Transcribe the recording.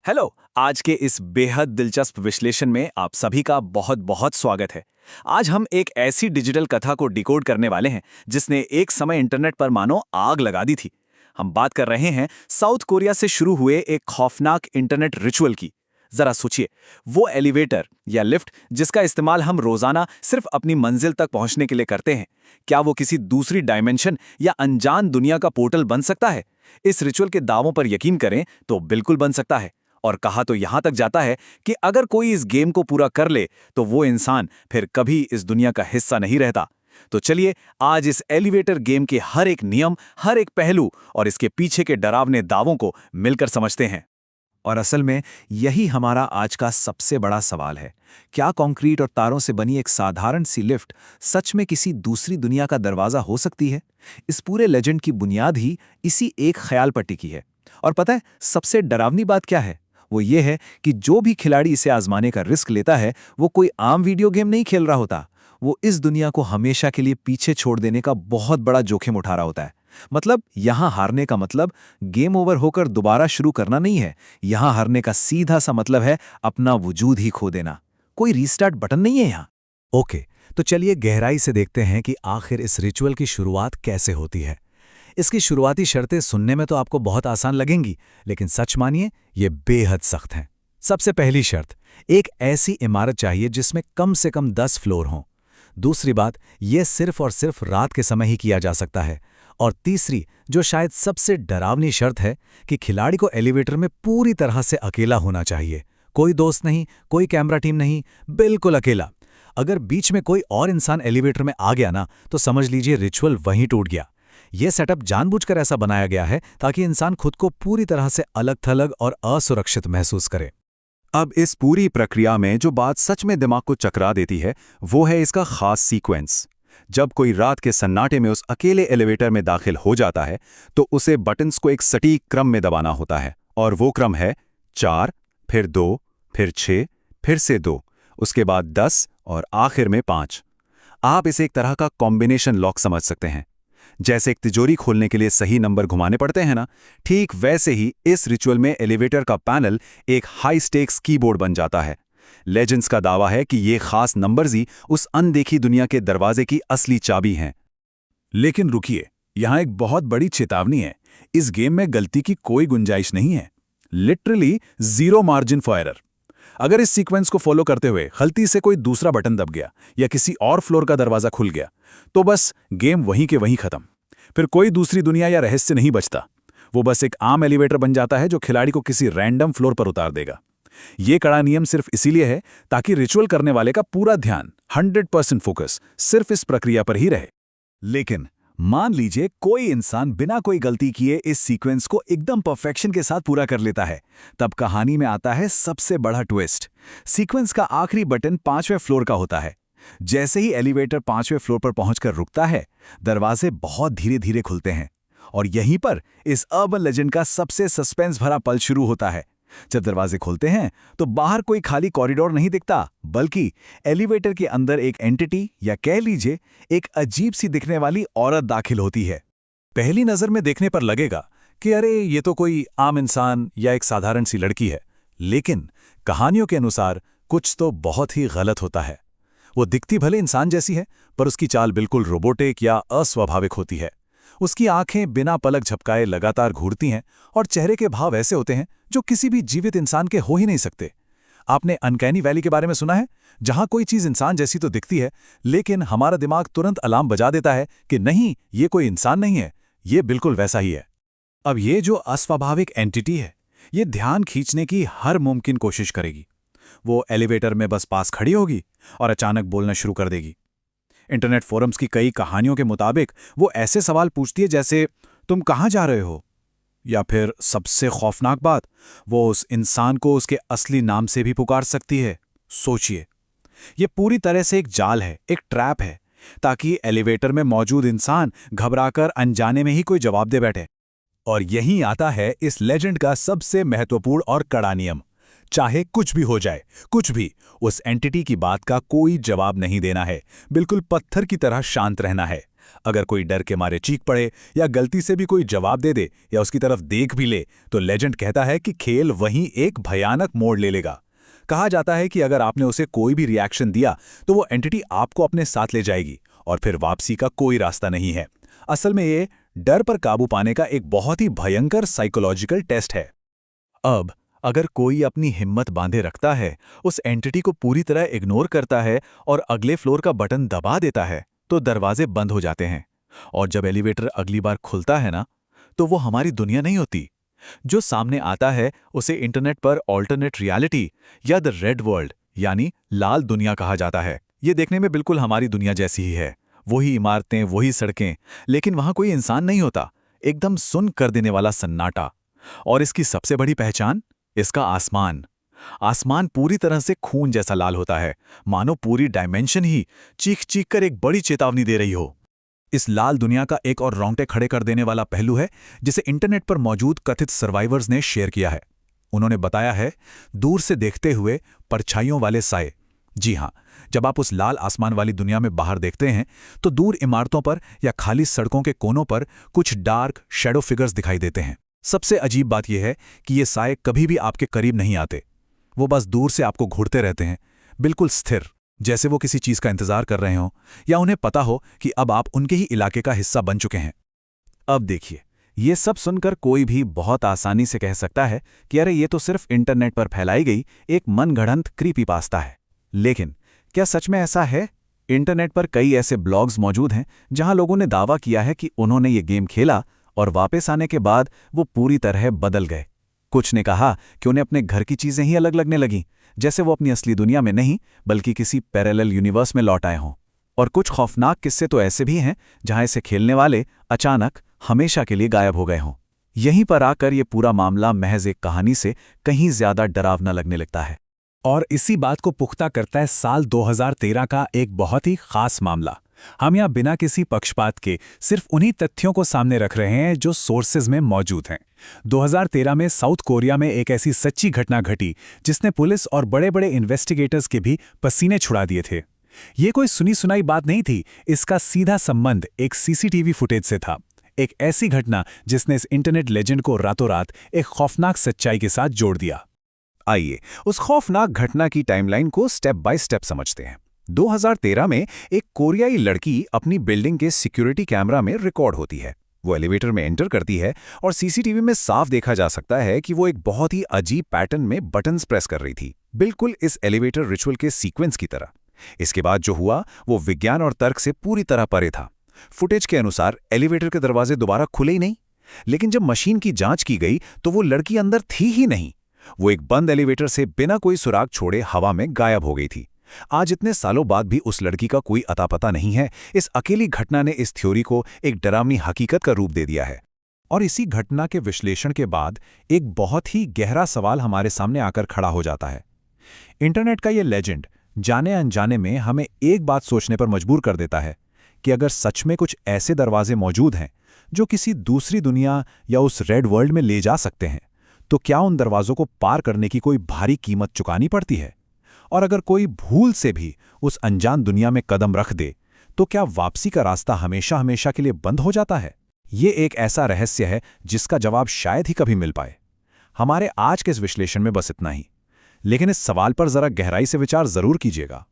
Hello. आज के इस बेहद दिलचस्प विश्लेषण में आप सभी का बहुत बहुत स्वागत है। आज हम एक ऐसी डिजिटल कथा को डिकोड करने वाले हैं जिसने एक समय इंटरनेट पर मानो आग लगा दी थी। हम बात कर रहे हैं साउथ कोरिया से शुरू हुए एक खौफनाक इंटरनेट रिचुअल की। जरा सोचिए, वो एलिवेटर या लिफ्ट जिसका इस्तेमाल हम रोजाना सिर्फ अपनी मंजिल तक पहुंचने के लिए करते हैं, क्या वो किसी दूसरी डायमेंशन या अनजान दुनिया का पोर्टल बन सकता है? इस रिचुअल के दावों पर यकीन करें तो बिल्कुल बन सकता है। और कहा तो यहां तक जाता है कि अगर कोई इस गेम को पूरा कर ले तो वो इंसान फिर कभी इस दुनिया का हिस्सा नहीं रहता। तो चलिए आज इस एलिवेटर गेम के हर एक नियम, हर एक पहलू और इसके पीछे के डरावने दावों को मिलकर समझते हैं। और असल में यही हमारा आज का सबसे बड़ा सवाल है। क्या कंक्रीट और तारों से बनी एक साधारण सी लिफ्ट सच में किसी दूसरी दुनिया का दरवाजा हो सकती है? इस पूरे लेजेंड की बुनियाद ही इसी एक ख्याल पर टिकी है। और पता है सबसे डरावनी बात क्या है? वो ये है कि जो भी खिलाड़ी इसे आजमाने का रिस्क लेता है वो कोई आम वीडियो गेम नहीं खेल रहा होता। वो इस दुनिया को हमेशा के लिए पीछे छोड़ देने का बहुत बड़ा जोखिम उठा रहा होता है। मतलब यहां हारने का मतलब गेम ओवर होकर दोबारा शुरू करना नहीं है। यहां हारने का सीधा सा मतलब है अपना वजूद ही खो देना। कोई रीस्टार्ट बटन नहीं है यहां। ओके, तो चलिए गहराई से देखते हैं कि आखिर इस रिचुअल की शुरुआत कैसे होती है। इसकी शुरुआती शर्तें सुनने में तो आपको बहुत आसान लगेंगी, लेकिन सच मानिए ये बेहद सख्त हैं। सबसे पहली शर्त, एक ऐसी इमारत चाहिए जिसमें कम से कम 10 फ्लोर हों। दूसरी बात, यह सिर्फ और सिर्फ रात के समय ही किया जा सकता है। और तीसरी, जो शायद सबसे डरावनी शर्त है, कि खिलाड़ी को एलिवेटर में पूरी तरह से अकेला होना चाहिए। कोई दोस्त नहीं, कोई कैमरा टीम नहीं, बिल्कुल अकेला। अगर बीच में कोई और इंसान एलिवेटर में आ गया ना, तो समझ लीजिए रिचुअल वहीं टूट गया। यह सेटअप जानबूझकर ऐसा बनाया गया है ताकि इंसान खुद को पूरी तरह से अलग-थलग और असुरक्षित महसूस करे। अब इस पूरी प्रक्रिया में जो बात सच में दिमाग को चकरा देती है वो है इसका खास सीक्वेंस। जब कोई रात के सन्नाटे में उस अकेले एलिवेटर में दाखिल हो जाता है तो उसे बटन्स को एक सटीक क्रम में दबाना होता है। और वो क्रम है 4, फिर 2, फिर 6, फिर से 2, उसके बाद 10 और आखिर में 5। आप इसे एक तरह का कॉम्बिनेशन लॉक समझ सकते हैं। जैसे एक तिजोरी खोलने के लिए सही नंबर घुमाने पड़ते हैं ना, ठीक वैसे ही इस रिचुअल में एलिवेटर का पैनल एक हाई स्टेक्स कीबोर्ड बन जाता है। लेजेंड्स का दावा है कि ये खास नंबर्स ही उस अनदेखी दुनिया के दरवाजे की असली चाबी हैं। लेकिन रुकिए, यहां एक बहुत बड़ी चेतावनी है। इस गेम में गलती की कोई गुंजाइश नहीं है। Literally zero margin for error. अगर इस सीक्वेंस को फॉलो करते हुए गलती से कोई दूसरा बटन दब गया या किसी और फ्लोर का दरवाजा खुल गया तो बस गेम वहीं के वहीं खत्म। फिर कोई दूसरी दुनिया या रहस्य नहीं बचता। वो बस एक आम एलिवेटर बन जाता है जो खिलाड़ी को किसी रैंडम फ्लोर पर उतार देगा। ये कड़ा नियम सिर्फ इसीलिए है ताकि रिचुअल करने वाले का पूरा ध्यान 100% फोकस सिर्फ इस प्रक्रिया पर ही रहे। लेकिन मान लीजिए कोई इंसान बिना कोई गलती किए इस सीक्वेंस को एकदम परफेक्शन के साथ पूरा कर लेता है। तब कहानी में आता है सबसे बड़ा ट्विस्ट। सीक्वेंस का आखिरी बटन 5वें फ्लोर का होता है। जैसे ही एलिवेटर 5वें फ्लोर पर पहुंचकर रुकता है, दरवाजे बहुत धीरे धीरे खुलते हैं। और यहीं पर इस अर्बन लेजेंड का सबसे सस्पेंस भरा पल शुरू होता है। जब दरवाजे खुलते हैं तो बाहर कोई खाली कॉरिडोर नहीं दिखता, बल्कि एलिवेटर के अंदर एक एंटिटी या कह लीजिए एक अजीब सी दिखने वाली औरत दाखिल होती है। पहली नजर में देखने पर लगेगा कि अरे ये तो कोई आम इंसान या एक साधारण सी लड़की है। लेकिन कहानियों के अनुसार कुछ तो बहुत ही गलत होता है। वो दिखती भले इंसान जैसी है, पर उसकी चाल बिल्कुल रोबोटिक या अस्वाभाविक होती है। उसकी आंखें बिना पलक झपकाए लगातार घूरती हैं और चेहरे के भाव ऐसे होते हैं जो किसी भी जीवित इंसान के हो ही नहीं सकते। आपने अनकैनी वैली के बारे में सुना है, जहां कोई चीज इंसान जैसी तो दिखती है, लेकिन हमारा दिमाग तुरंत अलार्म बजा देता है कि नहीं, ये कोई इंसान नहीं है, ये बिल्कुल वैसा ही है। अब ये जो अस्वाभाविक एंटिटी है, ये ध्यान खींचने की हर मुमकिन कोशिश करेगी। वो एलिवेटर में बस पास खड़ी होगी और अचानक बोलना शुरू कर देगी। इंटरनेट फोरम्स की कई कहानियों के मुताबिक वो ऐसे सवाल पूछती है जैसे तुम कहाँ जा रहे हो, या फिर सबसे खौफनाक बात, वो उस इंसान को उसके असली नाम से भी पुकार सकती है। सोचिए, ये पूरी तरह से एक जाल है, एक ट्रैप है, ताकि एलिवेटर में मौजूद इंसान घबराकर अनजाने में ही कोई जवाब दे बैठे। और यहीं आता है इस लेजेंड का सबसे महत्वपूर्ण और कड़ा नियम। चाहे कुछ भी हो जाए, कुछ भी, उस एंटिटी की बात का कोई जवाब नहीं देना है। बिल्कुल पत्थर की तरह शांत रहना है। अगर कोई डर के मारे चीख पड़े या गलती से भी कोई जवाब दे दे या उसकी तरफ देख भी ले तो लेजेंड कहता है कि खेल वहीं एक भयानक मोड़ ले लेगा। कहा जाता है कि अगर आपने उसे कोई भी रिएक्शन दिया तो वो एंटिटी आपको अपने साथ ले जाएगी और फिर वापसी का कोई रास्ता नहीं है। असल में ये डर पर काबू पाने का एक बहुत ही भयंकर साइकोलॉजिकल टेस्ट है। अब अगर कोई अपनी हिम्मत बांधे रखता है, उस एंटिटी को पूरी तरह इग्नोर करता है और अगले फ्लोर का बटन दबा देता है, तो दरवाजे बंद हो जाते हैं। और जब एलिवेटर अगली बार खुलता है ना, तो वो हमारी दुनिया नहीं होती। जो सामने आता है उसे इंटरनेट पर ऑल्टरनेट रियलिटी या द रेड वर्ल्ड यानी लाल दुनिया कहा जाता है। ये देखने में बिल्कुल हमारी दुनिया जैसी ही है, वही इमारतें, वही सड़कें, लेकिन वहां कोई इंसान नहीं होता। एकदम सुन कर देने वाला सन्नाटा। और इसकी सबसे बड़ी पहचान, इसका आसमान। आसमान पूरी तरह से खून जैसा लाल होता है, मानो पूरी डायमेंशन ही चीख चीख कर एक बड़ी चेतावनी दे रही हो। इस लाल दुनिया का एक और रोंगटे खड़े कर देने वाला पहलू है जिसे इंटरनेट पर मौजूद कथित सर्वाइवर्स ने शेयर किया है। उन्होंने बताया है, दूर से देखते हुए परछाइयों वाले साए। जी हां, जब आप उस लाल आसमान वाली दुनिया में बाहर देखते हैं तो दूर इमारतों पर या खाली सड़कों के कोनों पर कुछ डार्क शैडो फिगर्स दिखाई देते हैं। सबसे अजीब बात यह है कि ये साए कभी भी आपके करीब नहीं आते। वो बस दूर से आपको घूरते रहते हैं, बिल्कुल स्थिर, जैसे वो किसी चीज का इंतजार कर रहे हों या उन्हें पता हो कि अब आप उनके ही इलाके का हिस्सा बन चुके हैं। अब देखिए, ये सब सुनकर कोई भी बहुत आसानी से कह सकता है कि अरे ये तो सिर्फ इंटरनेट पर फैलाई गई एक मनगढ़ंत क्रीपीपास्ता है। लेकिन क्या सच में ऐसा है? इंटरनेट पर कई ऐसे ब्लॉग्स मौजूद हैं जहां लोगों ने दावा किया है कि उन्होंने ये गेम खेला और वापस आने के बाद वो पूरी तरह बदल गए। कुछ ने कहा कि उन्हें अपने घर की चीजें ही अलग लगने लगीं, जैसे वो अपनी असली दुनिया में नहीं बल्कि किसी पैरेलल यूनिवर्स में लौट आए हों। और कुछ खौफनाक किस्से तो ऐसे भी हैं जहां इसे खेलने वाले अचानक हमेशा के लिए गायब हो गए हों। यहीं पर आकर ये पूरा मामला महज एक कहानी से कहीं ज्यादा डरावना लगने लगता है। और इसी बात को पुख्ता करता है साल 2013 का एक बहुत ही खास मामला। हम यहाँ बिना किसी पक्षपात के सिर्फ उन्हीं तथ्यों को सामने रख रहे हैं जो सोर्सेज में मौजूद हैं। 2013 में साउथ कोरिया में एक ऐसी सच्ची घटना घटी जिसने पुलिस और बड़े बड़े इन्वेस्टिगेटर्स के भी पसीने छुड़ा दिए थे। ये कोई सुनी सुनाई बात नहीं थी, इसका सीधा संबंध एक सीसीटीवी फुटेज से था। एक ऐसी घटना जिसने इस इंटरनेट लेजेंड को रातों रात एक खौफनाक सच्चाई के साथ जोड़ दिया। आइए उस खौफनाक घटना की टाइमलाइन को स्टेप बाय स्टेप समझते हैं। 2013 में एक कोरियाई लड़की अपनी बिल्डिंग के सिक्योरिटी कैमरा में रिकॉर्ड होती है। वो एलिवेटर में एंटर करती है और सीसीटीवी में साफ देखा जा सकता है कि वो एक बहुत ही अजीब पैटर्न में बटन्स प्रेस कर रही थी, बिल्कुल इस एलिवेटर रिचुअल के सीक्वेंस की तरह। इसके बाद जो हुआ वो विज्ञान और तर्क से पूरी तरह परे था। फुटेज के अनुसार एलिवेटर के दरवाजे दोबारा खुले ही नहीं, लेकिन जब मशीन की जांच की गई तो वो लड़की अंदर थी ही नहीं। वो एक बंद एलिवेटर से बिना कोई सुराग छोड़े हवा में गायब हो गई थी। आज इतने सालों बाद भी उस लड़की का कोई अता पता नहीं है। इस अकेली घटना ने इस थ्योरी को एक डरावनी हकीकत का रूप दे दिया है। और इसी घटना के विश्लेषण के बाद एक बहुत ही गहरा सवाल हमारे सामने आकर खड़ा हो जाता है। इंटरनेट का ये लेजेंड जाने अनजाने में हमें एक बात सोचने पर मजबूर कर देता है कि अगर सच में कुछ ऐसे दरवाजे मौजूद हैं जो किसी दूसरी दुनिया या उस रेड वर्ल्ड में ले जा सकते हैं, तो क्या उन दरवाजों को पार करने की कोई भारी कीमत चुकानी पड़ती है? और अगर कोई भूल से भी उस अनजान दुनिया में कदम रख दे तो क्या वापसी का रास्ता हमेशा हमेशा के लिए बंद हो जाता है? ये एक ऐसा रहस्य है जिसका जवाब शायद ही कभी मिल पाए। हमारे आज के इस विश्लेषण में बस इतना ही, लेकिन इस सवाल पर जरा गहराई से विचार जरूर कीजिएगा।